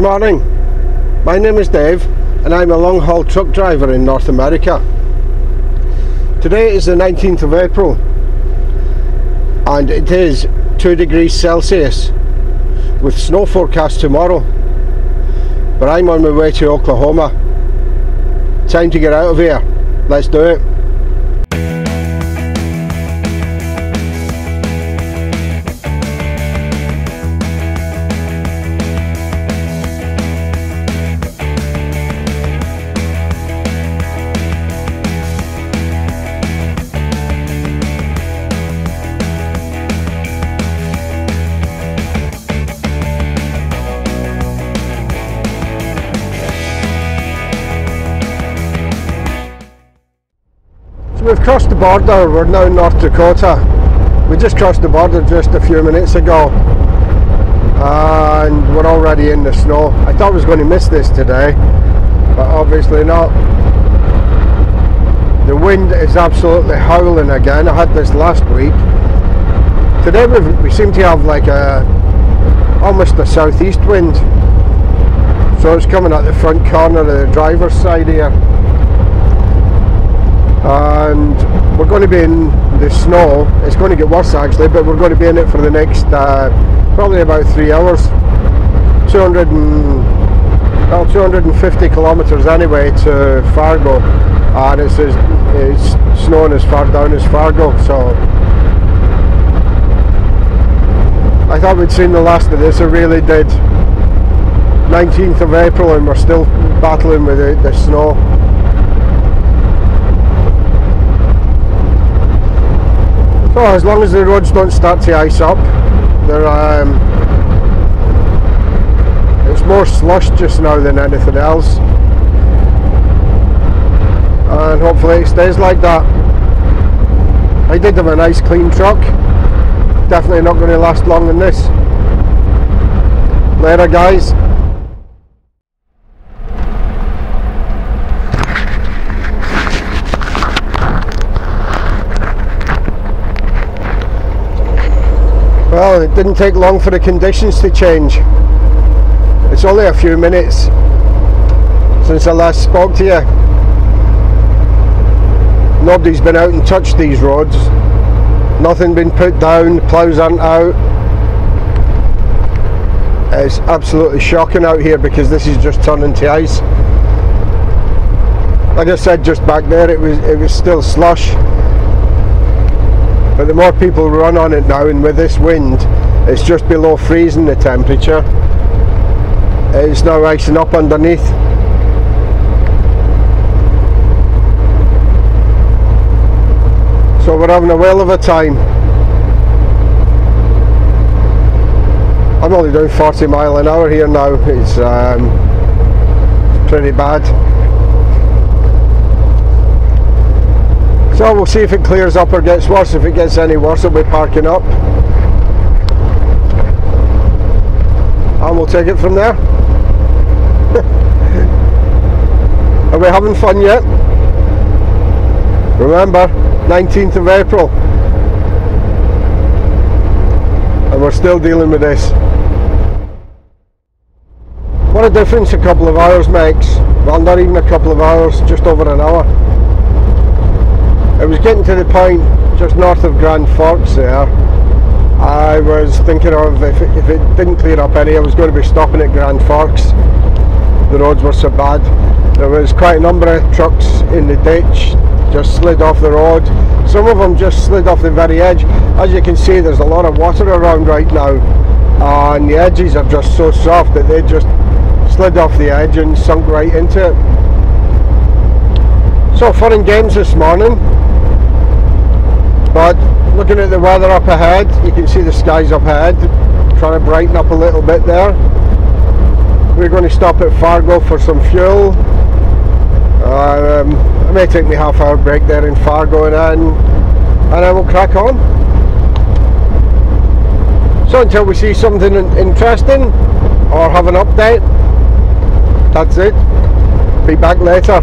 Good morning, my name is Dave and I'm a long-haul truck driver in North America. Today is the 19th of April and it is 2 degrees Celsius with snow forecast tomorrow, but I'm on my way to Oklahoma. Time to get out of here, let's do it. We've crossed the border, we're now in North Dakota. We just crossed the border just a few minutes ago and we're already in the snow. I thought I was going to miss this today, but obviously not. The wind is absolutely howling again. I had this last week. Today we seem to have like almost a southeast wind. So it's coming at the front corner of the driver's side here. And we're going to be in the snow. It's going to get worse actually, but we're going to be in it for the next probably about 3 hours. 250 kilometers anyway to Fargo, and it's snowing as far down as Fargo, so I thought we'd seen the last of this. I really did. 19th of April and we're still battling with the snow. So as long as the roads don't start to ice up, it's more slush just now than anything else, and hopefully it stays like that. I did have a nice clean truck, definitely not going to last long in this. Later guys. Well, it didn't take long for the conditions to change. It's only a few minutes since I last spoke to you. Nobody's been out and touched these roads. Nothing been put down, the ploughs aren't out. It's absolutely shocking out here because this is just turning to ice. Like I said just back there, it was still slush. But the more people run on it now, and with this wind, it's just below freezing the temperature. It's now icing up underneath. So we're having a whale of a time. I'm only doing 40 miles an hour here now. It's pretty bad. So we'll see if it clears up or gets worse. If it gets any worse, we'll be parking up and we'll take it from there. Are we having fun yet? Remember, 19th of April and we're still dealing with this. What a difference a couple of hours makes. Well, not even a couple of hours, just over an hour. I was getting to the point just north of Grand Forks there. I was thinking of if it didn't clear up any, I was going to be stopping at Grand Forks. The roads were so bad. There was quite a number of trucks in the ditch, just slid off the road. Some of them just slid off the very edge. As you can see, there's a lot of water around right now, and the edges are just so soft that they just slid off the edge and sunk right into it. So fun and games this morning. But looking at the weather up ahead, you can see the skies up ahead, trying to brighten up a little bit there. We're going to stop at Fargo for some fuel. It may take me half-hour break there in Fargo and then we'll crack on. So until we see something interesting or have an update, that's it. Be back later.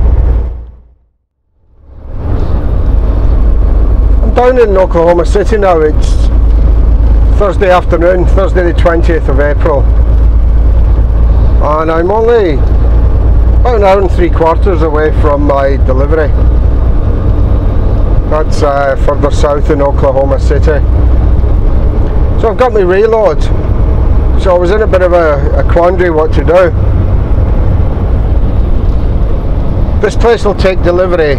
Down in Oklahoma City now. It's Thursday afternoon, Thursday the 20th of April. and I'm only about an hour and 3/4 away from my delivery. That's further south in Oklahoma City. So I've got my reload, so I was in a bit of a quandary what to do. This place will take delivery,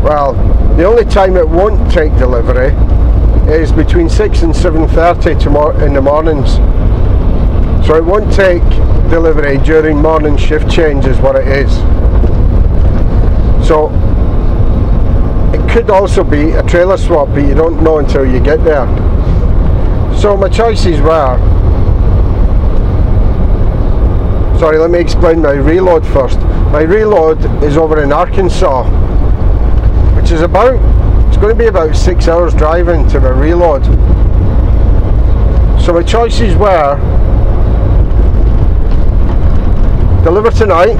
well, the only time it won't take delivery is between 6 and 7:30 in the mornings. So it won't take delivery during morning shift change is what it is. So it could also be a trailer swap, but you don't know until you get there. So my choices were, sorry, let me explain my reload first. My reload is over in Arkansas, which is it's going to be about 6 hours driving to my reload. So my choices were deliver tonight,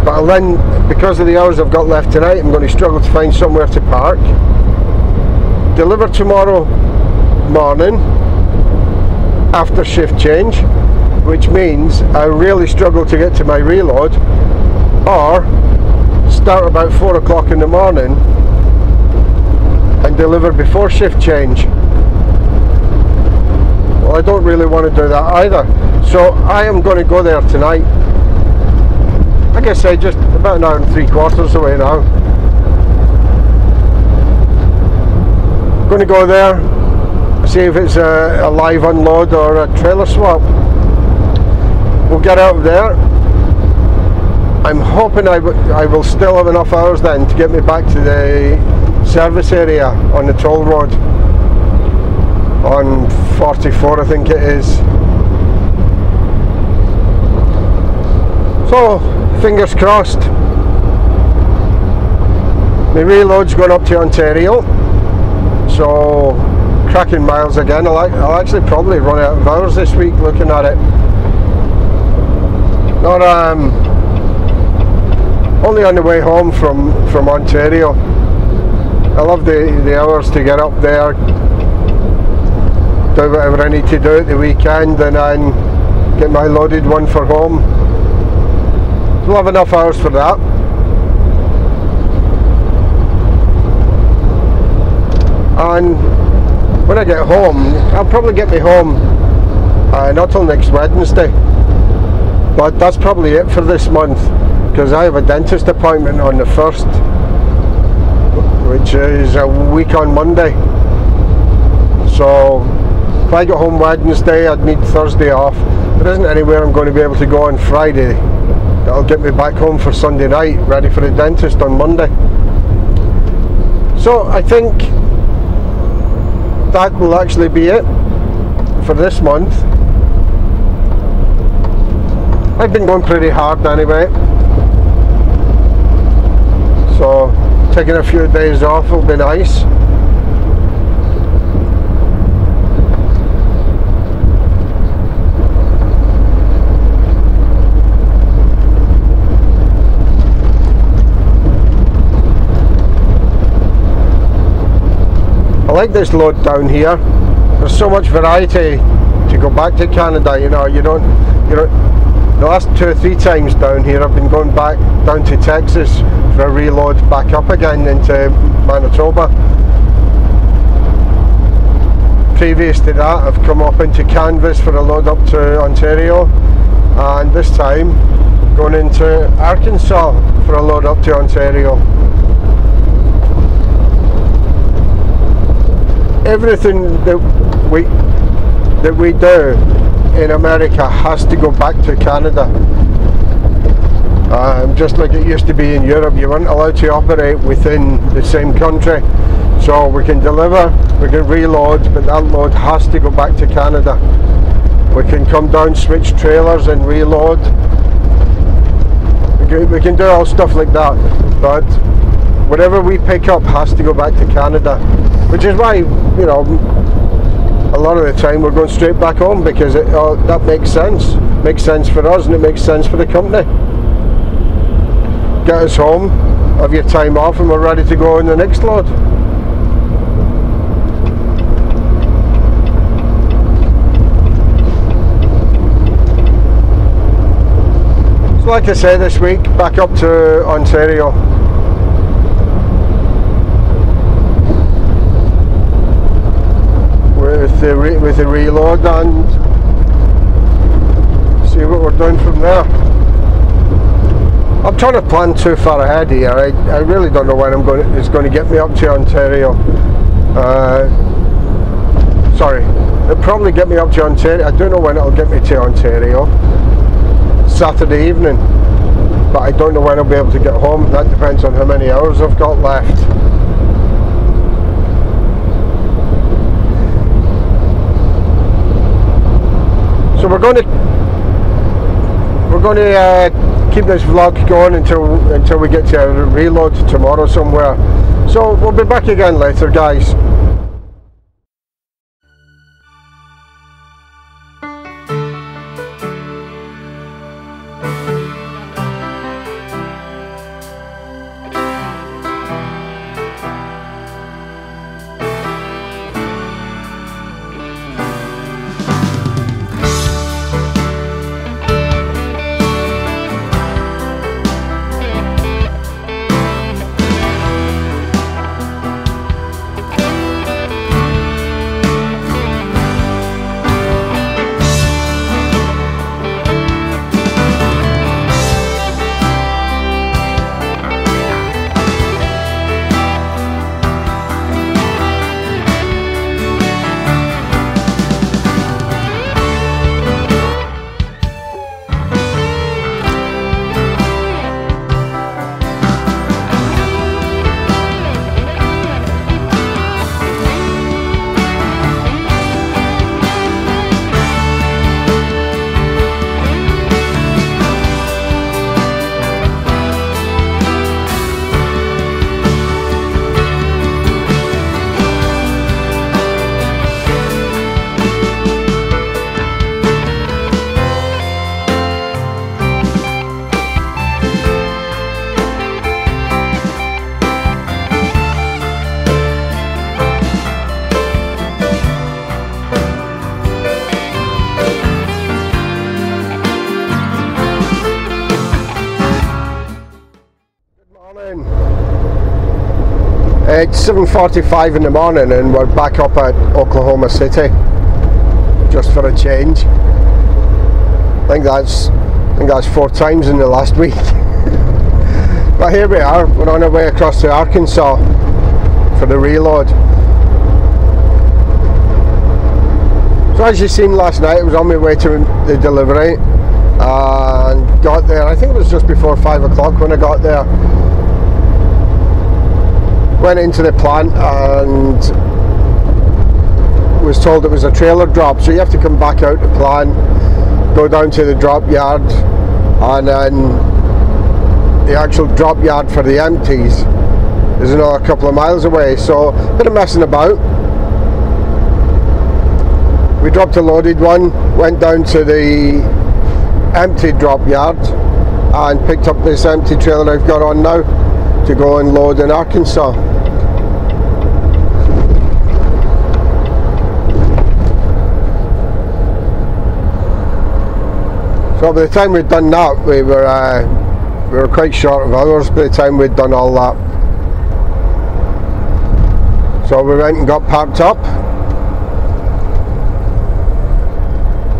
but then because of the hours I've got left tonight, I'm going to struggle to find somewhere to park. Deliver tomorrow morning after shift change, which means I really struggle to get to my reload, or start about 4 o'clock in the morning and deliver before shift change. Well, I don't really want to do that either, so I am going to go there tonight. Like I say, just about an hour and 3/4 away now. Going to go there, see if it's a live unload or a trailer swap. We'll get out of there. I'm hoping I will still have enough hours then to get me back to the service area on the toll road on 44, I think it is. So fingers crossed. My reload's going up to Ontario, so cracking miles again. I'll actually probably run out of hours this week looking at it. Not only on the way home from Ontario. I love the hours to get up there, do whatever I need to do at the weekend, and then get my loaded one for home. We'll have enough hours for that. And when I get home, I'll probably get me home not till next Wednesday, but that's probably it for this month, because I have a dentist appointment on the 1st, which is a week on Monday. So if I get home Wednesday, I'd need Thursday off. There isn't anywhere I'm going to be able to go on Friday that'll get me back home for Sunday night, ready for the dentist on Monday. So I think that will actually be it for this month. I've been going pretty hard anyway, so taking a few days off will be nice. I like this load down here. There's so much variety to go back to Canada. You know, the last 2 or 3 times down here I've been going back down to Texas for a reload back up again into Manitoba. Previous to that I've come up into Canvas for a load up to Ontario, and this time going into Arkansas for a load up to Ontario. Everything that we do in America has to go back to Canada. Just like it used to be in Europe, you weren't allowed to operate within the same country. So we can deliver, we can reload, but that load has to go back to Canada. We can come down, switch trailers and reload. We can do all stuff like that, but whatever we pick up has to go back to Canada, which is why, you know, a lot of the time we're going straight back home, because that makes sense. Makes sense for us and it makes sense for the company. Get us home, have your time off, and we're ready to go in the next load. like I said, this week back up to Ontario. With the reload and see what we're doing from there. I'm trying to plan too far ahead here. I really don't know when it's going to get me up to Ontario. Sorry, it'll probably get me up to Ontario. I don't know when it'll get me to Ontario. Saturday evening, but I don't know when I'll be able to get home. That depends on how many hours I've got left. So we're going to keep this vlog going until we get to a reload tomorrow somewhere. So we'll be back again later, guys. It's 7:45 in the morning and we're back up at Oklahoma City just for a change. I think that's 4 times in the last week. But here we are, we're on our way across to Arkansas for the reload. So as you seen last night, I was on my way to the delivery and got there, I think it was just before 5 o'clock when I got there. Went into the plant and was told it was a trailer drop, so you have to come back out the plant, go down to the drop yard, and then the actual drop yard for the empties is another couple of miles away, so a bit of messing about. We dropped a loaded one, went down to the empty drop yard and picked up this empty trailer I've got on now to go and load in Arkansas. So by the time we'd done that, we were quite short of hours by the time we'd done all that. So we went and got parked up,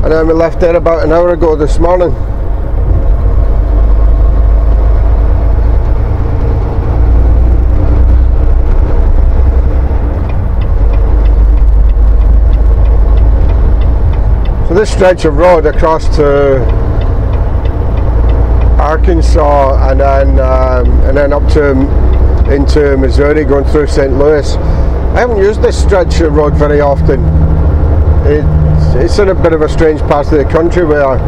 and then we left there about an hour ago this morning. So this stretch of road across to Arkansas and then up to into Missouri, going through St. Louis. I haven't used this stretch of road very often. It's in a bit of a strange part of the country where,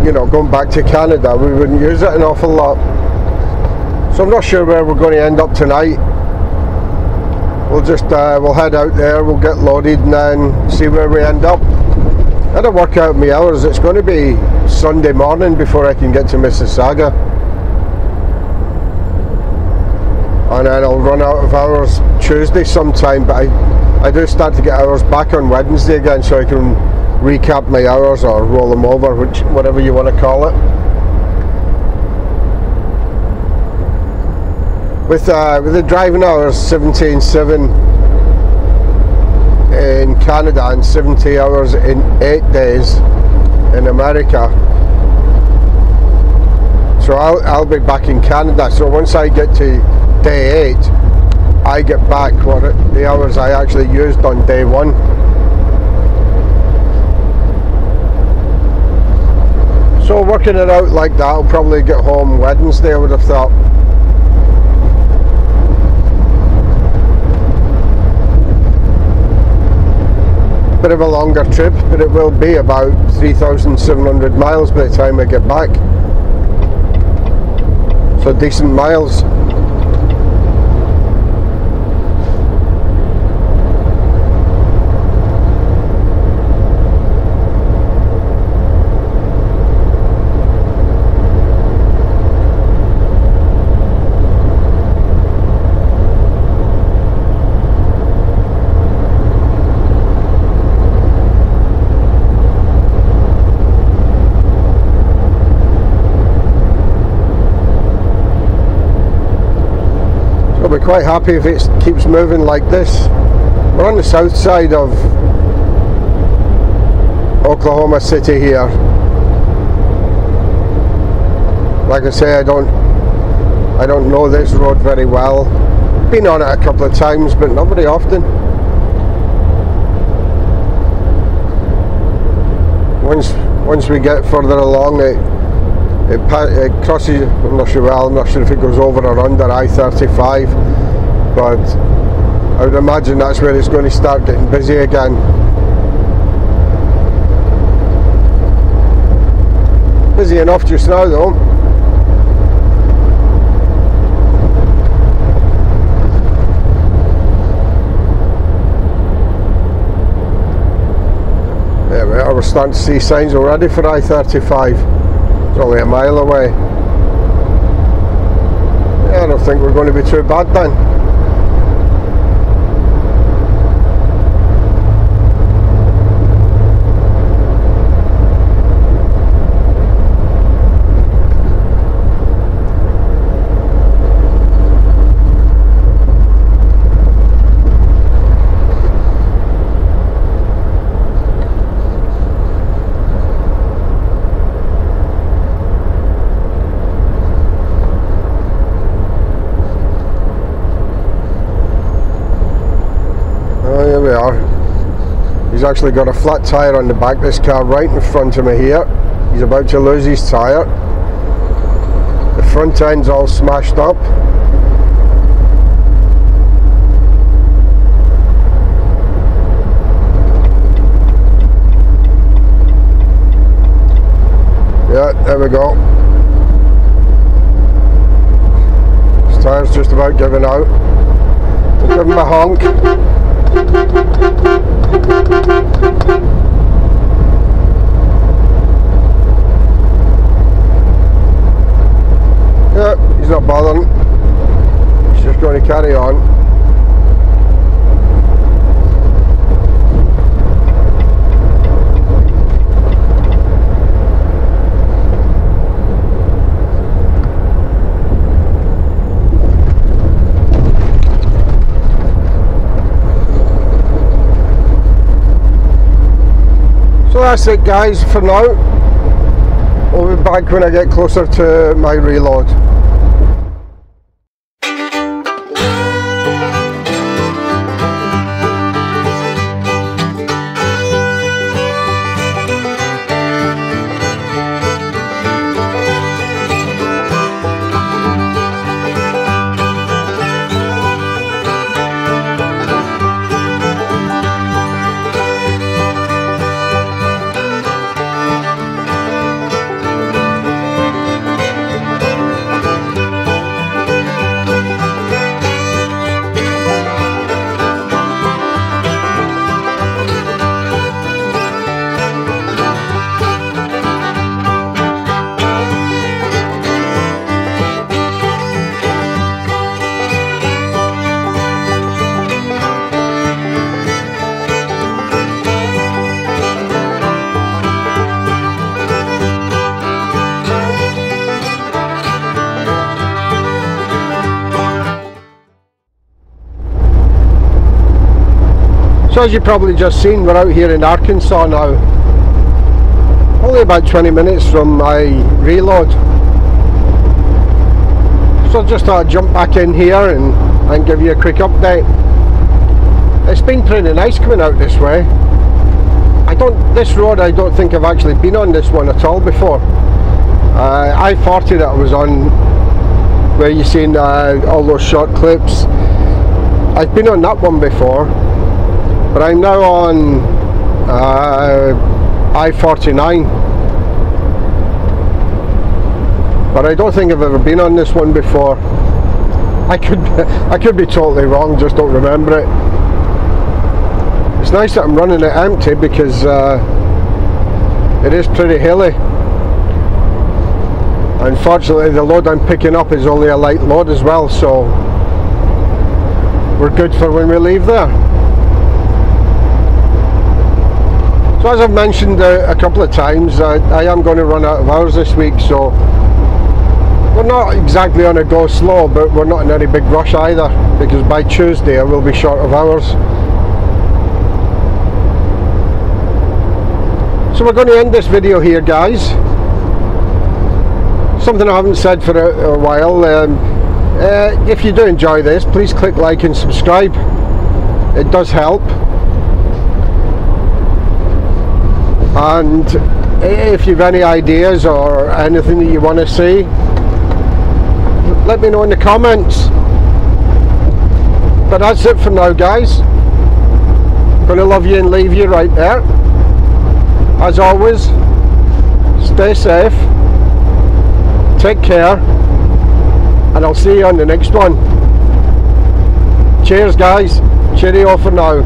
you know, going back to Canada, we wouldn't use it an awful lot. So I'm not sure where we're going to end up tonight. We'll just we'll head out there, we'll get loaded and then see where we end up. I don't work out my hours. It's going to be Sunday morning before I can get to Mississauga, and then I'll run out of hours Tuesday sometime, but I do start to get hours back on Wednesday again, so I can recap my hours or roll them over, whatever you want to call it. With the driving hours 17.7 in Canada and 70 hours in 8 days in America. So I'll be back in Canada. So once I get to day 8, I get back the hours I actually used on day 1. So working it out like that, I'll probably get home Wednesday, I would have thought. Bit of a longer trip, but it will be about 3,700 miles by the time I get back. So decent miles. I'll be quite happy if it keeps moving like this. We're on the south side of Oklahoma City here. Like I say, I don't know this road very well. Been on it a couple of times, but not very often. Once we get further along, it crosses, I'm not sure if it goes over or under I-35, but I would imagine that's where it's going to start getting busy again. Busy enough just now though. There we are, we're starting to see signs already for I-35. It's only a mile away. Yeah, I don't think we're going to be too bad then. He's actually got a flat tyre on the back of this car right in front of me here. He's about to lose his tyre. The front end's all smashed up. Yeah, there we go. His tyre's just about giving out. I'll give him a honk. Yeah, he's not bothering. He's just going to carry on. So that's it guys for now. We'll be back when I get closer to my reload. So as you probably just seen, we're out here in Arkansas now. Only about 20 minutes from my reload. So just thought I'd jump back in here and give you a quick update. It's been pretty nice coming out this way. This road I don't think I've actually been on this one at all before. I-40 that I was on, where you've seen all those short clips, I've been on that one before, but I'm now on I-49, but I don't think I've ever been on this one before. I could be totally wrong, just don't remember it. It's nice that I'm running it empty because it is pretty hilly. Unfortunately, the load I'm picking up is only a light load as well, so we're good for when we leave there. So as I've mentioned a couple of times, I am going to run out of hours this week, so we're not exactly on a go slow, but we're not in any big rush either, because by Tuesday I will be short of hours. So we're going to end this video here, guys. Something I haven't said for a while. If you do enjoy this, please click like and subscribe. It does help. And if you've any ideas or anything that you want to see, let me know in the comments. But that's it for now, guys. Gonna love you and leave you right there. As always, stay safe, take care, and I'll see you on the next one. Cheers, guys. Cheerio for now.